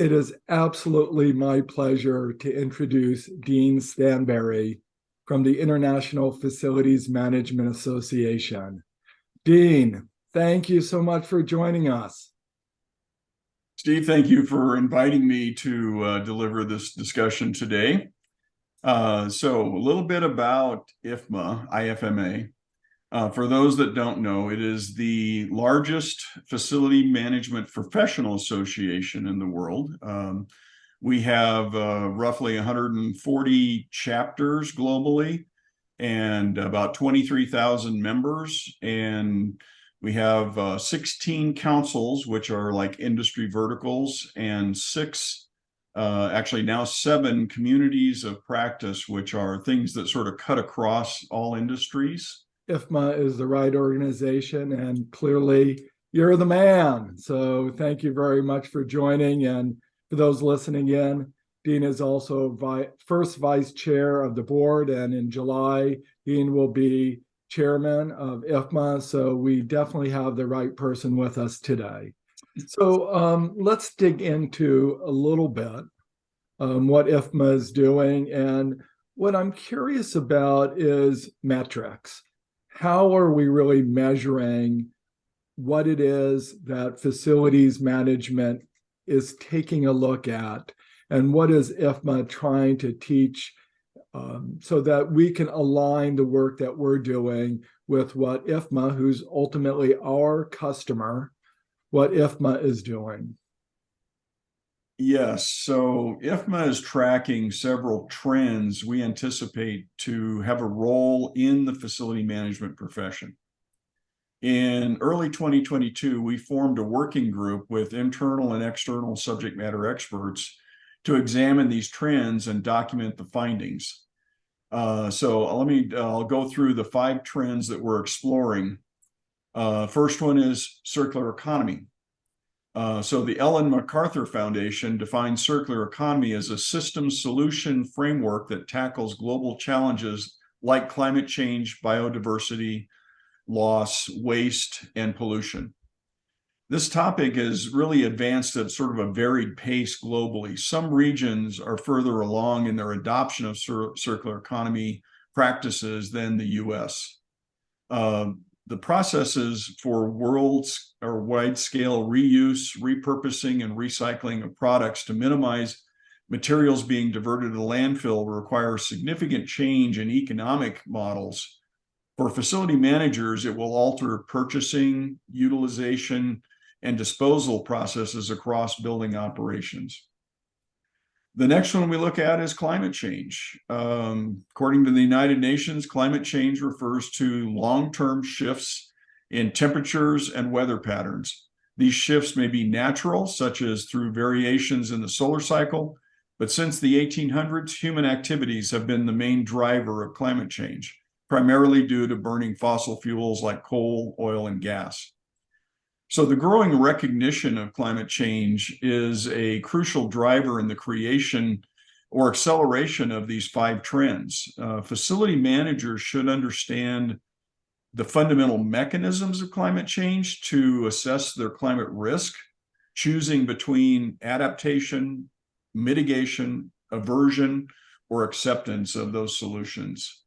It is absolutely my pleasure to introduce Dean Stanberry from the International Facilities Management Association. Dean, thank you so much for joining us. Steve, thank you for inviting me to deliver this discussion today. So a little bit about IFMA, IFMA. For those that don't know, it is the largest facility management professional association in the world. We have roughly 140 chapters globally and about 23,000 members. And we have 16 councils, which are like industry verticals, and actually now 7 communities of practice, which are things that sort of cut across all industries. IFMA is the right organization, and clearly you're the man. So thank you very much for joining. And for those listening in, Dean is also first vice chair of the board, and in July, Dean will be chairman of IFMA. So we definitely have the right person with us today. So let's dig into a little bit what IFMA is doing. And what I'm curious about is metrics. How are we really measuring what it is that facilities management is taking a look at, and what is IFMA trying to teach so that we can align the work that we're doing with what IFMA, who's ultimately our customer, what IFMA is doing? Yes, so IFMA is tracking several trends we anticipate to have a role in the facility management profession. In early 2022, we formed a working group with internal and external subject matter experts to examine these trends and document the findings. I'll go through the 5 trends that we're exploring. First one is circular economy. So the Ellen MacArthur Foundation defines circular economy as a system solution framework that tackles global challenges like climate change, biodiversity loss, waste, and pollution. This topic has really advanced at sort of a varied pace globally. Some regions are further along in their adoption of circular economy practices than the US. The processes for wide-scale reuse, repurposing, and recycling of products to minimize materials being diverted to landfill require significant change in economic models. For facility managers, it will alter purchasing, utilization, and disposal processes across building operations. The next one we look at is climate change. According to the United Nations, climate change refers to long-term shifts in temperatures and weather patterns. These shifts may be natural, such as through variations in the solar cycle, but since the 1800s, human activities have been the main driver of climate change, primarily due to burning fossil fuels like coal, oil, and gas. So the growing recognition of climate change is a crucial driver in the creation or acceleration of these 5 trends. Facility managers should understand the fundamental mechanisms of climate change to assess their climate risk, choosing between adaptation, mitigation, aversion, or acceptance of those solutions.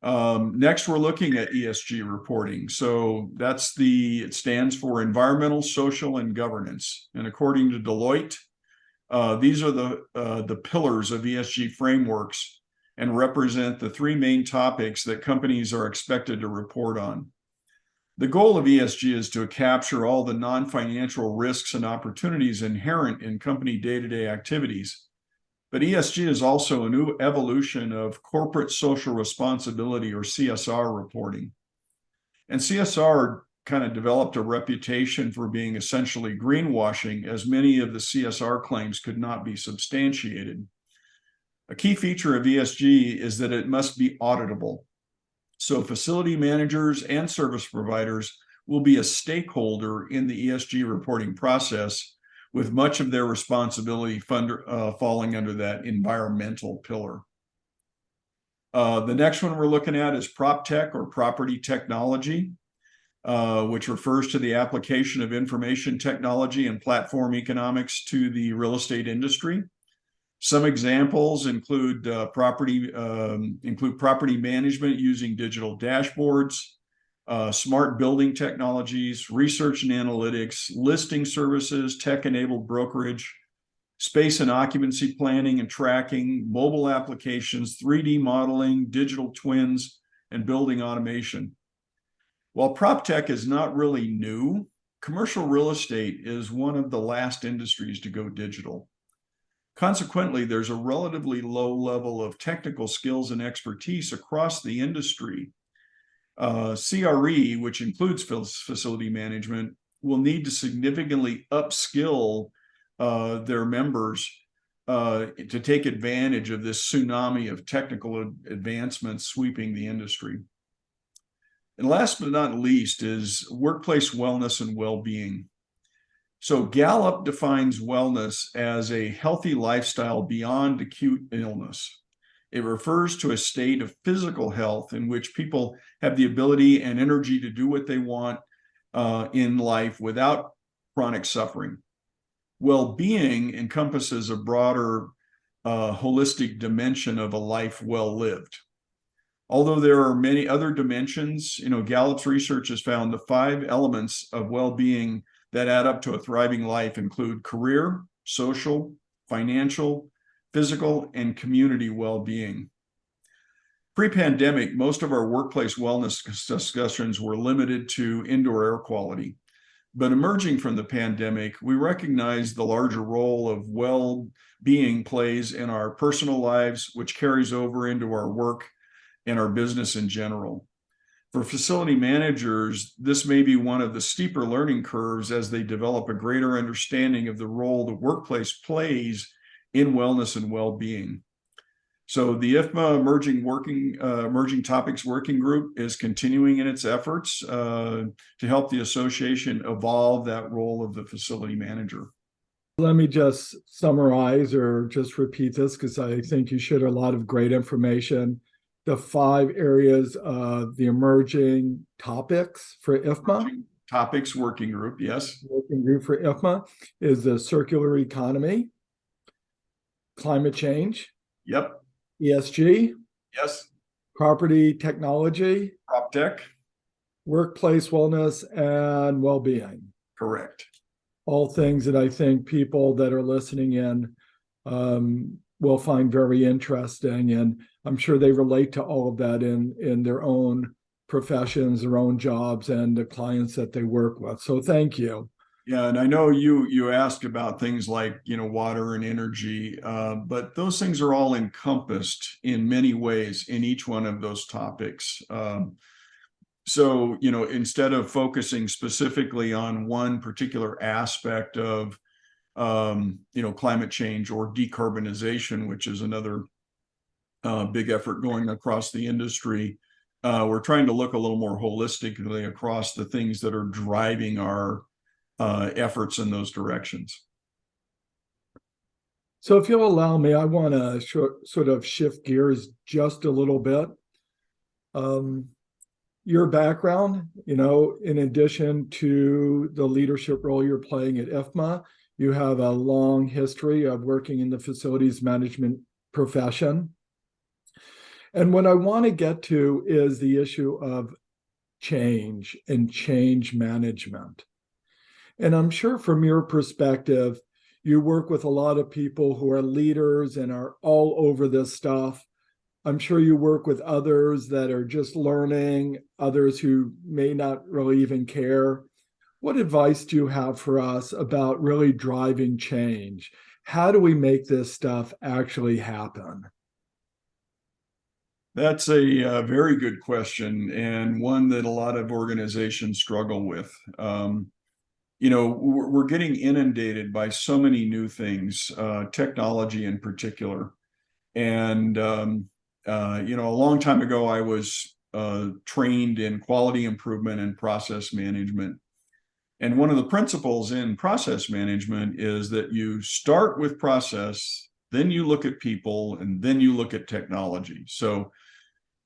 Next, we're looking at ESG reporting. So it stands for environmental, social, and governance. And according to Deloitte, these are the pillars of ESG frameworks and represent the 3 main topics that companies are expected to report on. The goal of ESG is to capture all the non-financial risks and opportunities inherent in company day-to-day activities. But ESG is also a new evolution of corporate social responsibility, or CSR reporting. And CSR kind of developed a reputation for being essentially greenwashing, as many of the CSR claims could not be substantiated. A key feature of ESG is that it must be auditable. So facility managers and service providers will be a stakeholder in the ESG reporting process, with much of their responsibility falling under that environmental pillar. The next one we're looking at is PropTech, or property technology. which refers to the application of information technology and platform economics to the real estate industry. Some examples include property management using digital dashboards, smart building technologies, research and analytics, listing services, tech-enabled brokerage, space and occupancy planning and tracking, mobile applications, 3D modeling, digital twins, and building automation. While prop tech is not really new, commercial real estate is one of the last industries to go digital. Consequently, there's a relatively low level of technical skills and expertise across the industry. CRE, which includes facility management, will need to significantly upskill their members to take advantage of this tsunami of technical advancements sweeping the industry. And last but not least is workplace wellness and well-being. So Gallup defines wellness as a healthy lifestyle beyond acute illness. It refers to a state of physical health in which people have the ability and energy to do what they want in life without chronic suffering. Well-being encompasses a broader holistic dimension of a life well lived. Although there are many other dimensions, Gallup's research has found the 5 elements of well-being that add up to a thriving life include career, social, financial, physical, and community well-being. Pre-pandemic, most of our workplace wellness discussions were limited to indoor air quality. But emerging from the pandemic, we recognize the larger role of well-being plays in our personal lives, which carries over into our work and our business in general. For facility managers, this may be one of the steeper learning curves as they develop a greater understanding of the role the workplace plays in wellness and well-being. So the IFMA Emerging Topics Working Group is continuing in its efforts to help the association evolve that role of the facility manager. Let me just summarize or just repeat this because I think you shared a lot of great information. The 5 areas of the emerging topics for IFMA. Emerging Topics Working Group, yes. Working group for IFMA is the circular economy, climate change. Yep. ESG. Yes. Property technology. Prop tech. Workplace wellness and well-being. Correct. All things that I think people that are listening in will find very interesting. And I'm sure they relate to all of that in their own professions, their own jobs, and the clients that they work with. So thank you. Yeah, and I know you asked about things like, water and energy, but those things are all encompassed in many ways in each one of those topics. So, instead of focusing specifically on one particular aspect of, climate change or decarbonization, which is another big effort going across the industry, we're trying to look a little more holistically across the things that are driving our efforts in those directions. So if you'll allow me, I want to sort of shift gears just a little bit. Your background, in addition to the leadership role you're playing at IFMA, you have a long history of working in the facilities management profession. And what I want to get to is the issue of change and change management. And I'm sure from your perspective, you work with a lot of people who are leaders and are all over this stuff. I'm sure you work with others that are just learning, others who may not really even care. What advice do you have for us about really driving change? How do we make this stuff actually happen? That's a very good question, and one that a lot of organizations struggle with. We're getting inundated by so many new things, technology in particular. And, a long time ago, I was trained in quality improvement and process management. And one of the principles in process management is that you start with process, then you look at people, and then you look at technology. So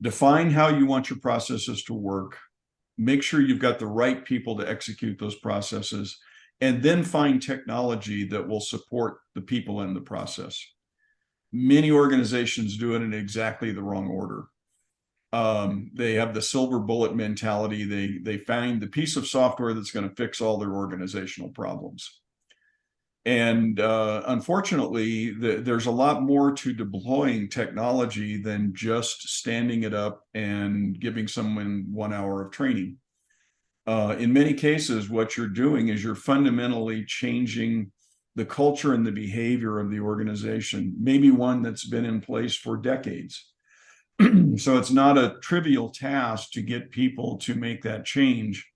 define how you want your processes to work, make sure you've got the right people to execute those processes, and then find technology that will support the people in the process. Many organizations do it in exactly the wrong order. They have the silver bullet mentality. They find the piece of software that's going to fix all their organizational problems. And unfortunately, there's a lot more to deploying technology than just standing it up and giving someone 1 hour of training. In many cases, what you're doing is you're fundamentally changing the culture and the behavior of the organization, maybe one that's been in place for decades. So it's not a trivial task to get people to make that change.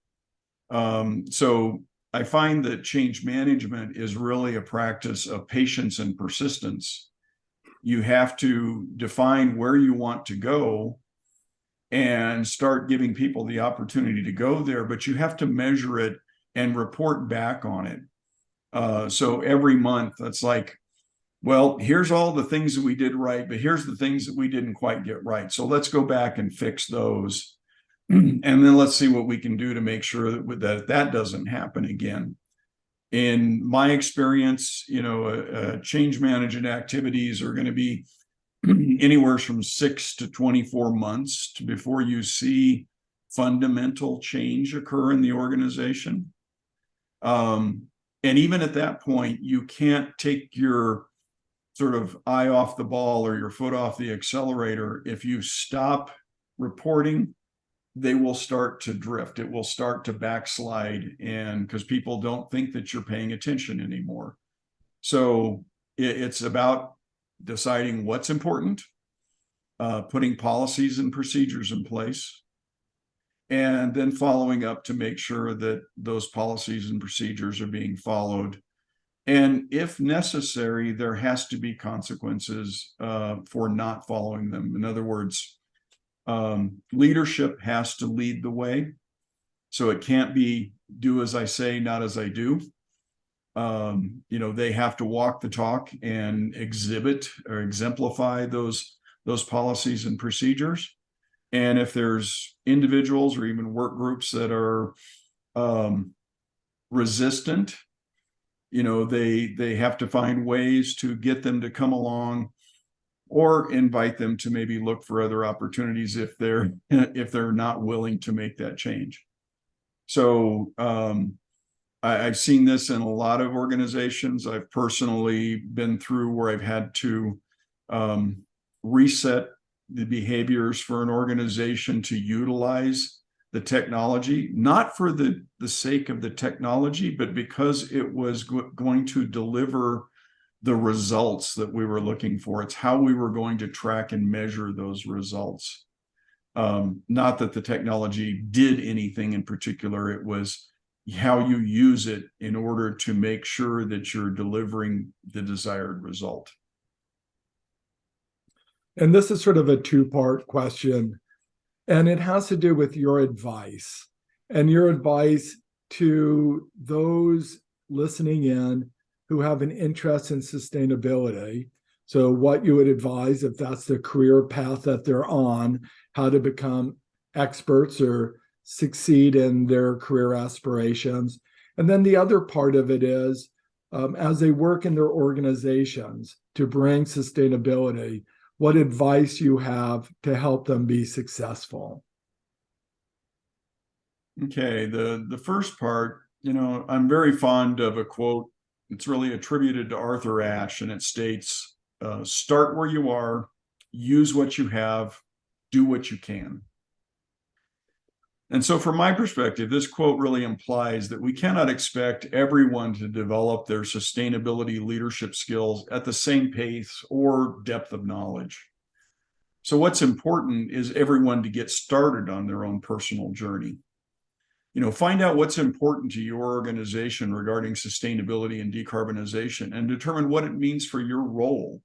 So I find that change management is really a practice of patience and persistence. You have to define where you want to go and start giving people the opportunity to go there, but you have to measure it and report back on it. So every month, it's like, well, here's all the things that we did right, but here's the things that we didn't quite get right. So let's go back and fix those. And then let's see what we can do to make sure that doesn't happen again. In my experience, change management activities are going to be anywhere from 6 to 24 months before you see fundamental change occur in the organization. And even at that point, you can't take your sort of eye off the ball or your foot off the accelerator. If you stop reporting, they will start to drift. It will start to backslide, and because people don't think that you're paying attention anymore. So it's about deciding what's important, putting policies and procedures in place, and then following up to make sure that those policies and procedures are being followed. And if necessary, there has to be consequences for not following them. In other words, leadership has to lead the way. So it can't be do as I say, not as I do. They have to walk the talk and exhibit or exemplify those policies and procedures. And if there's individuals or even work groups that are resistant, they have to find ways to get them to come along, or invite them to maybe look for other opportunities if they're not willing to make that change. So I've seen this in a lot of organizations. I've personally been through where I've had to reset the behaviors for an organization to utilize the technology, not for the sake of the technology, but because it was going to deliver the results that we were looking for. It's how we were going to track and measure those results. Not that the technology did anything in particular. It was how you use it in order to make sure that you're delivering the desired result. And this is sort of a two-part question, and it has to do with your advice to those listening in who have an interest in sustainability. So what you would advise if that's the career path that they're on, how to become experts or succeed in their career aspirations. And then the other part of it is, as they work in their organizations to bring sustainability, what advice you have to help them be successful. Okay, the first part, I'm very fond of a quote. It's really attributed to Arthur Ashe, and it states, start where you are, use what you have, do what you can. And so from my perspective, this quote really implies that we cannot expect everyone to develop their sustainability leadership skills at the same pace or depth of knowledge. So what's important is everyone to get started on their own personal journey. Find out what's important to your organization regarding sustainability and decarbonization, and determine what it means for your role.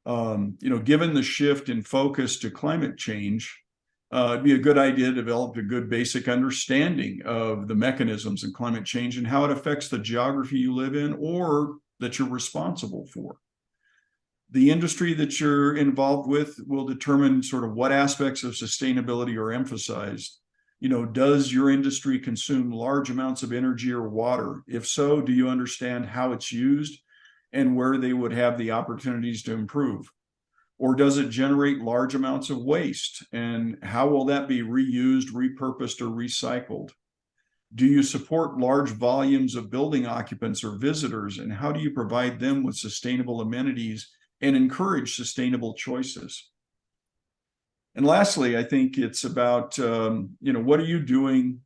Given the shift in focus to climate change, it'd be a good idea to develop a good basic understanding of the mechanisms in climate change and how it affects the geography you live in or that you're responsible for. The industry that you're involved with will determine sort of what aspects of sustainability are emphasized. Does your industry consume large amounts of energy or water? If so, do you understand how it's used and where they would have the opportunities to improve? Or does it generate large amounts of waste? And how will that be reused, repurposed, or recycled? Do you support large volumes of building occupants or visitors? And how do you provide them with sustainable amenities and encourage sustainable choices? And lastly, I think it's about, what are you doing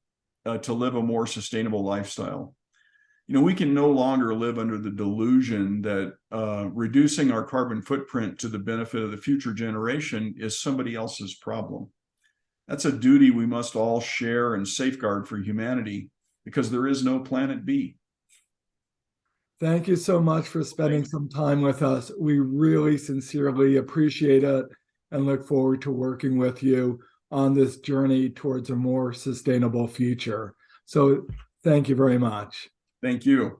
to live a more sustainable lifestyle? We can no longer live under the delusion that reducing our carbon footprint to the benefit of the future generation is somebody else's problem. That's a duty we must all share and safeguard for humanity, because there is no planet B. Thank you so much for spending some time with us. We really sincerely appreciate it and look forward to working with you on this journey towards a more sustainable future. So thank you very much. Thank you.